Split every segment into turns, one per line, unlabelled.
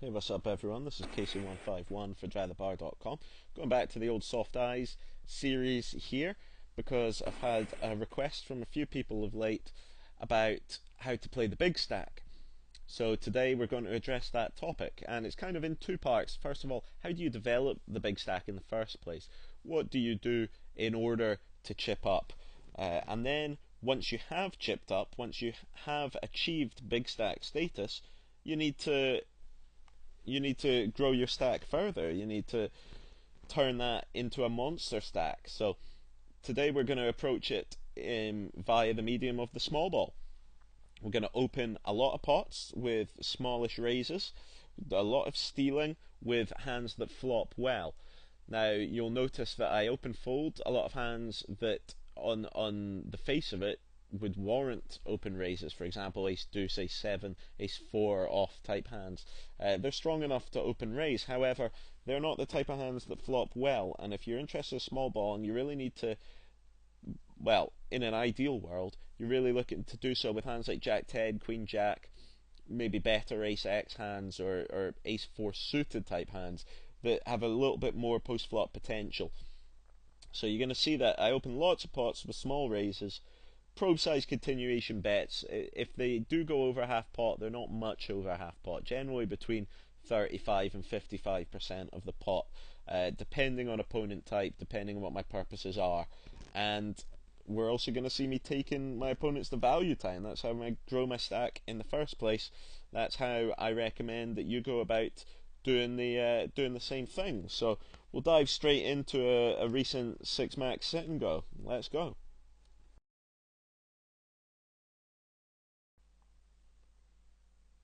Hey, what's up everyone? This is Casey151 for DragtheBar.com. Going back to the old Soft Eyes series here because I've had a request from a few people of late about how to play the big stack. So today we're going to address that topic, and it's kind of in two parts. First of all, how do you develop the big stack in the first place? What do you do in order to chip up? And then once you have chipped up, once you have achieved big stack status, you need to grow your stack further. You need to turn that into a monster stack. So today we're going to approach it via the medium of the small ball. We're going to open a lot of pots with smallish raises, a lot of stealing with hands that flop well. Now you'll notice that I open fold a lot of hands that on the face of it would warrant open raises. For example, ace deuce, ace 7, ace 4 off type hands. They're strong enough to open raise. However, they're not the type of hands that flop well, and if you're interested in small ball and you really need to, well, in an ideal world, you're really looking to do so with hands like Jack 10, Queen Jack, maybe better ace X hands or ace 4 suited type hands that have a little bit more post flop potential. So you're going to see that I open lots of pots with small raises, probe size continuation bets. If they do go over half pot, they're not much over half pot, generally between 35 and 55% of the pot, depending on opponent type, depending on what my purposes are. And we're also going to see me taking my opponents to value time. That's how I grow my stack in the first place. That's how I recommend that you go about doing the same thing. So we'll dive straight into a recent 6-max sit and go. Let's go.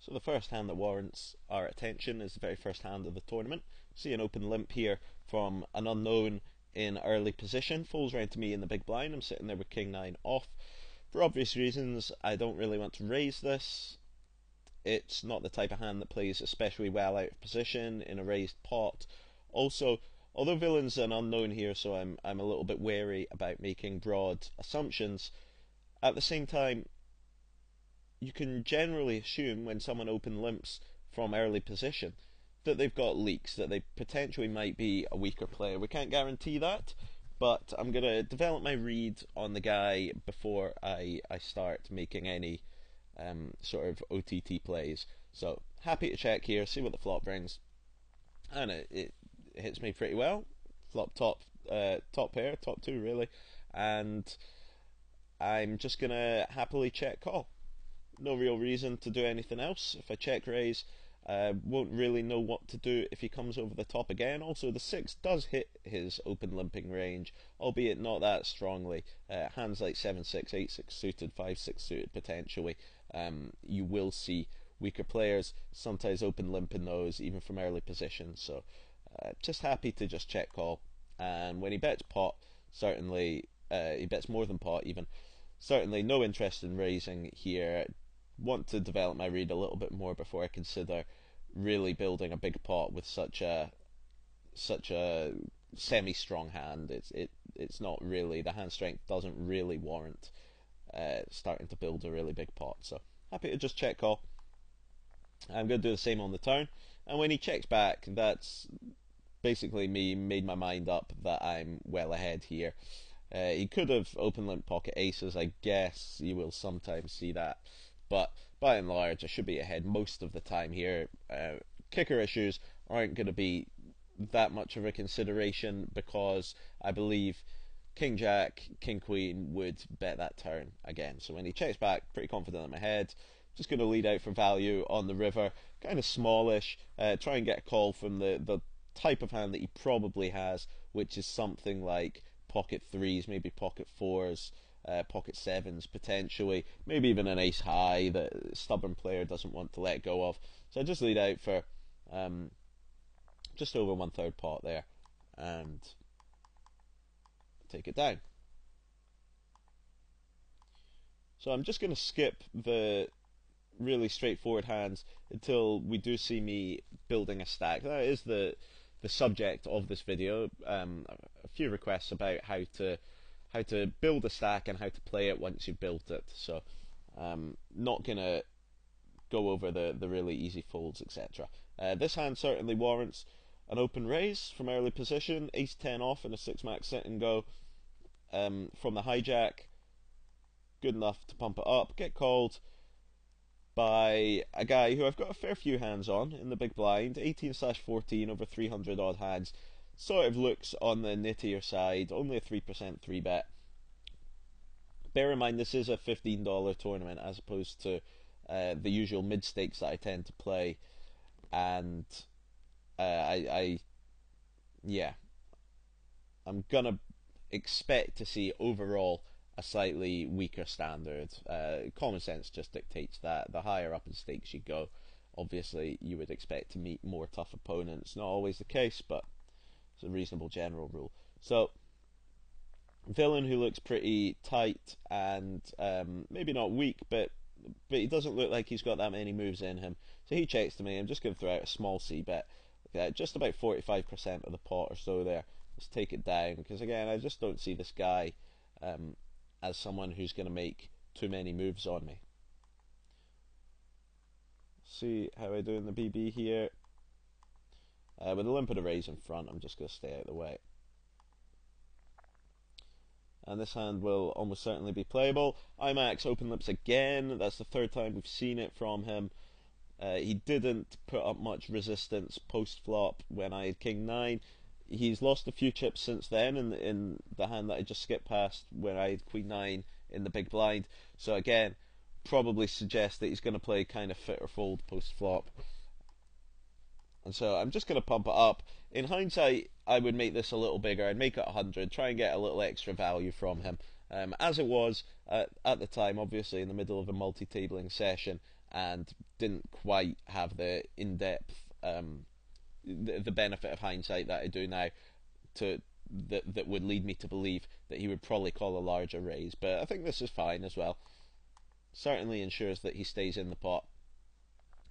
So the first hand that warrants our attention is the very first hand of the tournament. See an open limp here from an unknown in early position. Falls round to me in the big blind. I'm sitting there with king 9 off. For obvious reasons, I don't really want to raise this. It's not the type of hand that plays especially well out of position in a raised pot. Also, although villain's an unknown here, so I'm a little bit wary about making broad assumptions. At the same time, you can generally assume when someone open limps from early position that they've got leaks, that they potentially might be a weaker player. We can't guarantee that, but I'm going to develop my read on the guy before I start making any sort of OTT plays. So happy to check here, see what the flop brings, and it hits me pretty well. Flop top pair, top 2 really, and I'm just going to happily check call. No real reason to do anything else. If I check raise, won't really know what to do if he comes over the top again. Also, the 6 does hit his open limping range, albeit not that strongly. Hands like 7-6, 8-6 suited, 5-6 suited potentially. You will see weaker players sometimes open limp in those, even from early positions. So, just happy to just check call. And when he bets pot, certainly he bets more than pot even. Certainly no interest in raising here. Want to develop my read a little bit more before I consider really building a big pot with such a semi-strong hand. It's not really, the hand strength doesn't really warrant starting to build a really big pot. So happy to just check call. I'm going to do the same on the turn, and when he checks back, that's basically me made my mind up that I'm well ahead here. He could have open limp pocket aces, I guess. You will sometimes see that, but by and large I should be ahead most of the time here. Kicker issues aren't going to be that much of a consideration because I believe King Jack, King Queen would bet that turn again. So when he checks back, pretty confident I'm ahead. Just going to lead out for value on the river, kind of smallish, try and get a call from the type of hand that he probably has, which is something like pocket 3s, maybe pocket 4s, pocket 7s potentially, maybe even an ace high that a stubborn player doesn't want to let go of. So I just lead out for just over 1/3 pot there and take it down. So I'm just going to skip the really straightforward hands until we do see me building a stack. That is the subject of this video. A few requests about how to build a stack and how to play it once you've built it. So not gonna go over the really easy folds, etc. This hand certainly warrants an open raise from early position, ace-10 off in a 6-max sit and go from the hijack. Good enough to pump it up, get called by a guy who I've got a fair few hands on in the big blind, 18/14 over 300 odd hands. Sort of looks on the nittier side, only a 3% 3-bet. Bear in mind this is a $15 tournament as opposed to the usual mid-stakes that I tend to play, and I'm gonna expect to see overall a slightly weaker standard. Common sense just dictates that. The higher up in stakes you go, obviously you would expect to meet more tough opponents. Not always the case, but it's a reasonable general rule. So, villain who looks pretty tight and maybe not weak, but he doesn't look like he's got that many moves in him. So he checks to me. I'm just going to throw out a small c-bet. Just about 45% of the pot or so there. Let's take it down, because again, I just don't see this guy as someone who's going to make too many moves on me. See how I do in the BB here. With a limp of the raise in front, I'm just going to stay out of the way. And this hand will almost certainly be playable. IMAX open lips again. That's the third time we've seen it from him. He didn't put up much resistance post-flop when I had King 9. He's lost a few chips since then in the hand that I just skipped past where I had Queen 9 in the big blind. So again, probably suggests that he's going to play kind of fit or fold post-flop. And so I'm just going to pump it up. In hindsight, I would make this a little bigger. I'd make it 100, try and get a little extra value from him. As it was, at the time, obviously in the middle of a multi-tabling session, and didn't quite have the in-depth, the benefit of hindsight that I do now, that would lead me to believe that he would probably call a larger raise. But I think this is fine as well. Certainly ensures that he stays in the pot.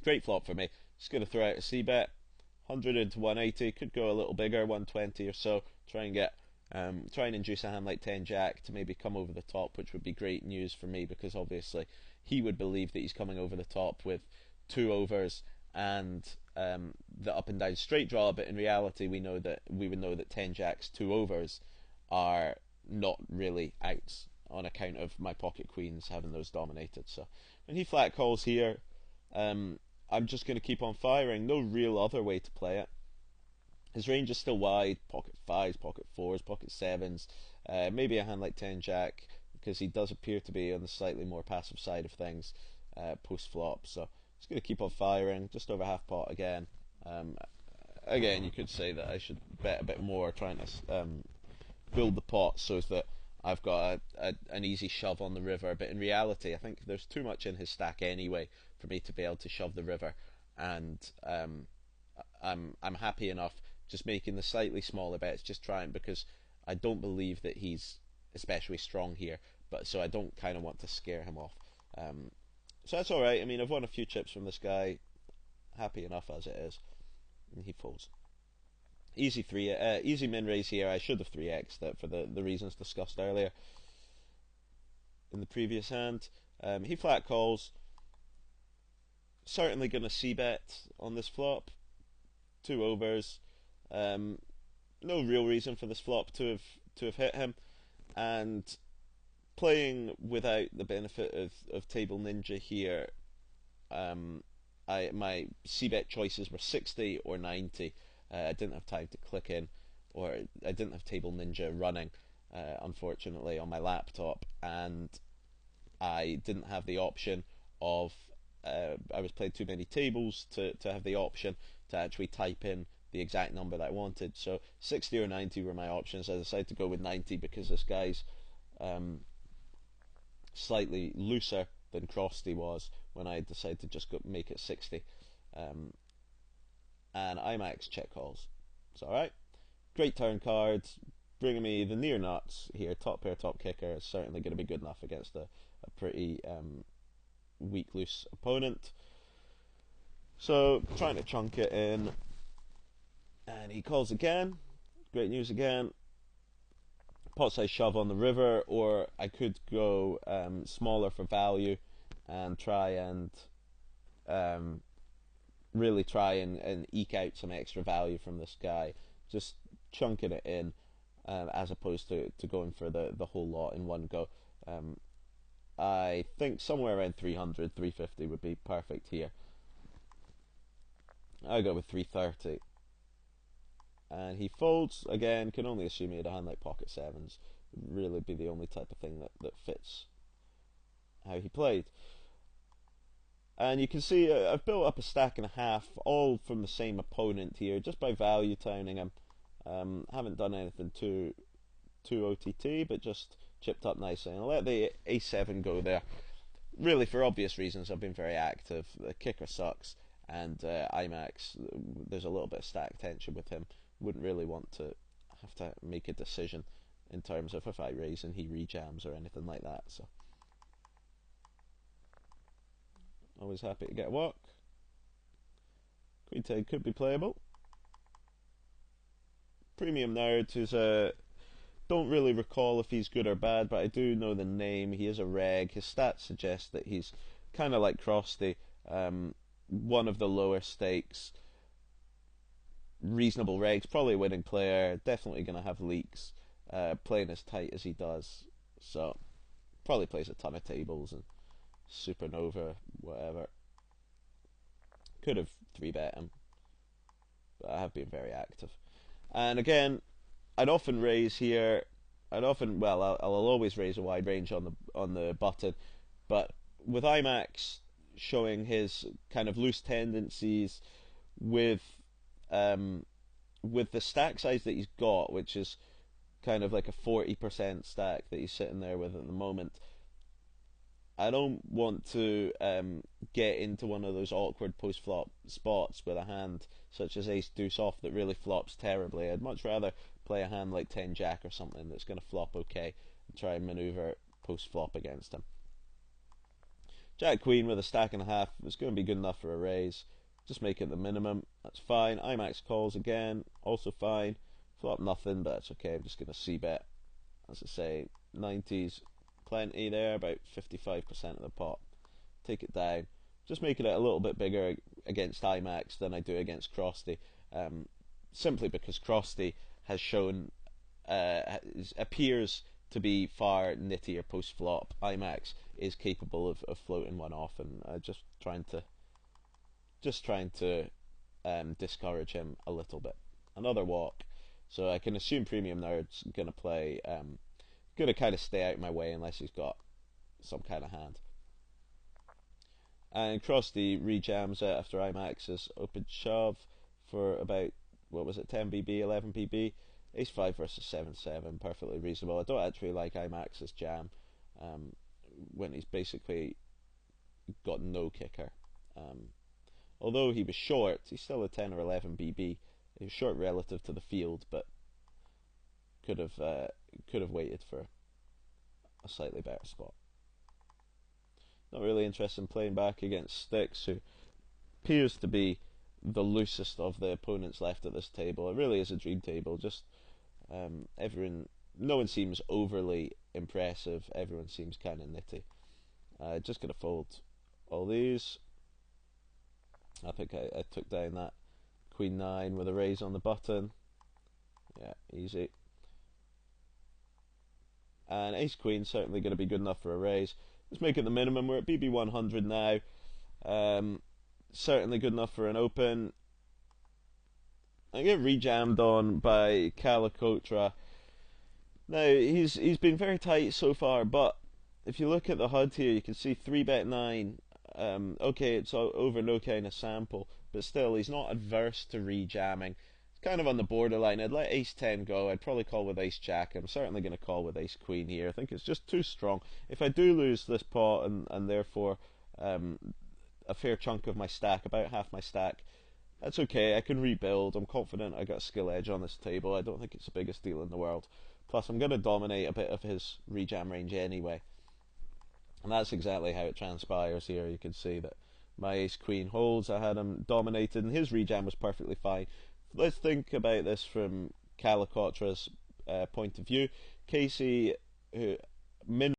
Great flop for me. Just going to throw out a c-bet. 100 into 180, could go a little bigger, 120 or so. Try and induce a hand like 10 Jack to maybe come over the top, which would be great news for me, because obviously he would believe that he's coming over the top with 2 overs and the up and down straight draw. But in reality, we would know that 10 Jacks 2 overs are not really outs on account of my pocket queens having those dominated. So when he flat calls here, I'm just going to keep on firing. No real other way to play it. His range is still wide. Pocket 5s, pocket 4s, pocket 7s. Maybe a hand like 10 Jack, because he does appear to be on the slightly more passive side of things post-flop. So just going to keep on firing. Just over half pot again. Again, you could say that I should bet a bit more, trying to build the pot so that I've got an easy shove on the river. But in reality, I think there's too much in his stack anyway for me to be able to shove the river, and I'm happy enough just making the slightly smaller bets, just trying, because I don't believe that he's especially strong here, but so I don't kind of want to scare him off. So that's all right. I mean, I've won a few chips from this guy, happy enough as it is, and he folds. Easy min raise here. I should have 3x'd that for the reasons discussed earlier in the previous hand. He flat calls. Certainly going to c-bet on this flop. 2 overs. No real reason for this flop to have hit him, and playing without the benefit of Table Ninja here, my c-bet choices were 60 or 90. I didn't have time to click in, or I didn't have Table Ninja running, unfortunately, on my laptop, and I didn't have the option of I was playing too many tables to have the option to actually type in the exact number that I wanted. So 60 or 90 were my options. I decided to go with 90 because this guy's slightly looser than Christy was when I decided to just make it 60. And IMAX check calls. It's alright. Great turn cards, bringing me the near nuts here. Top pair, top kicker is certainly going to be good enough against a pretty weak loose opponent. So trying to chunk it in, and he calls again. Great news again. Pot size shove on the river, or I could go smaller for value and try and really try and eke out some extra value from this guy, just chunking it in, as opposed to going for the whole lot in one go. I think somewhere around 300, 350 would be perfect here. I go with 330. And he folds, again, can only assume he had a hand like pocket sevens. Would really be the only type of thing that fits how he played. And you can see I've built up a stack and a half, all from the same opponent here, just by value towning him. Haven't done anything too OTT, but just chipped up nicely. And I'll let the A7 go there. Really, for obvious reasons, I've been very active. The kicker sucks, and IMAX, there's a little bit of stack tension with him. Wouldn't really want to have to make a decision in terms of if I raise and he rejams or anything like that. So always happy to get a walk. Queen 10 could be playable. Premium Nerd, who's don't really recall if he's good or bad, but I do know the name. He is a reg. His stats suggest that he's kind of like Christy, one of the lower stakes, reasonable regs, probably a winning player, definitely going to have leaks, playing as tight as he does, so probably plays a ton of tables and supernova, whatever. Could have 3-bet him, but I have been very active. And again, I'd often raise here. I'll always raise a wide range on the button, but with IMAX showing his kind of loose tendencies with the stack size that he's got, which is kind of like a 40% stack that he's sitting there with at the moment, I don't want to get into one of those awkward post-flop spots with a hand such as ace deuce off that really flops terribly. I'd much rather play a hand like 10 jack or something that's going to flop okay and try and maneuver post-flop against him. Jack queen with a stack and a half is going to be good enough for a raise. Just make it the minimum, that's fine. IMAX calls again, also fine. Flop nothing, but that's okay. I'm just going to c-bet. As I say, 90s plenty there, about 55% of the pot. Take it down. Just making it a little bit bigger against IMAX than I do against Christy, simply because Christy has shown appears to be far nittier post flop. IMAX is capable of floating one off, and just trying to discourage him a little bit. Another walk, so I can assume Premium Nerd's gonna play. Gonna kind of stay out of my way unless he's got some kind of hand. And Christy rejams it after IMAX's open shove for about, 10 BB, 11 BB. Ace 5 versus 7-7, perfectly reasonable. I don't actually like IMAX's jam when he's basically got no kicker. Although he was short, he's still a 10 or 11 BB. He was short relative to the field, but could have waited for a slightly better spot. Not really interested in playing back against Sticks, who appears to be the loosest of the opponents left at this table. It really is a dream table. Just no one seems overly impressive. Everyone seems kind of nitty. Just gonna fold all these. I think I took down that Queen 9 with a raise on the button. Yeah, easy. And Ace Queen certainly going to be good enough for a raise. Let's make it the minimum. We're at BB 100 now. Certainly good enough for an open. I get rejammed on by Calicotra. Now he's been very tight so far, but if you look at the HUD here, you can see 3-bet 9. Okay, it's over no kind of sample, but still he's not adverse to rejamming. It's kind of on the borderline. I'd let Ace 10 go. I'd probably call with Ace Jack. I'm certainly going to call with Ace Queen here. I think it's just too strong. If I do lose this pot and therefore a fair chunk of my stack, about half my stack, that's okay. I can rebuild. I'm confident I got a skill edge on this table. I don't think it's the biggest deal in the world. Plus, I'm going to dominate a bit of his rejam range anyway. And that's exactly how it transpires here. You can see that my Ace Queen holds. I had him dominated, and his rejam was perfectly fine. Let's think about this from Calicotra's point of view. Casey, who